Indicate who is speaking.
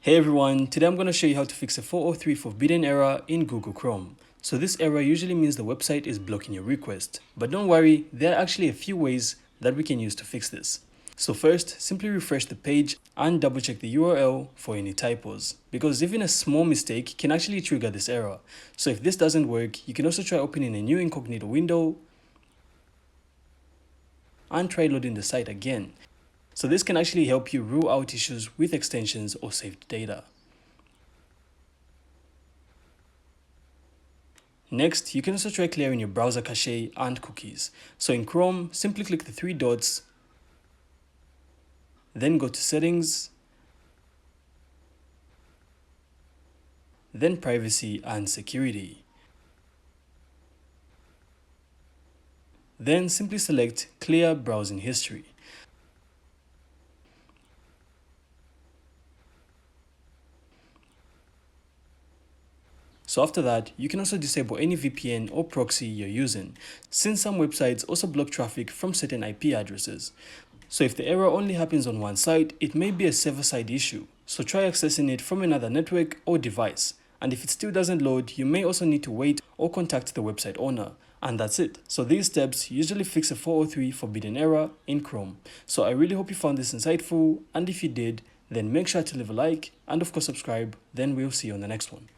Speaker 1: Hey everyone, today I'm going to show you how to fix a 403 forbidden error in Google Chrome. So this error usually means the website is blocking your request, but don't worry, there are actually a few ways that we can use to fix this. So first, simply refresh the page and double check the URL for any typos, because even a small mistake can actually trigger this error. So if this doesn't work, you can also try opening a new incognito window and try loading the site again. So this can actually help you rule out issues with extensions or saved data. Next, you can also try clearing your browser cache and cookies. So in Chrome, simply click the three dots, then go to Settings, then Privacy and Security. Then simply select Clear Browsing History. So after that, you can also disable any VPN or proxy you're using, since some websites also block traffic from certain IP addresses. So if the error only happens on one site, it may be a server-side issue. So try accessing it from another network or device. And if it still doesn't load, you may also need to wait or contact the website owner. And that's it. So these steps usually fix a 403 forbidden error in Chrome. So I really hope you found this insightful, and if you did, then make sure to leave a like and of course subscribe. Then we'll see you on the next one.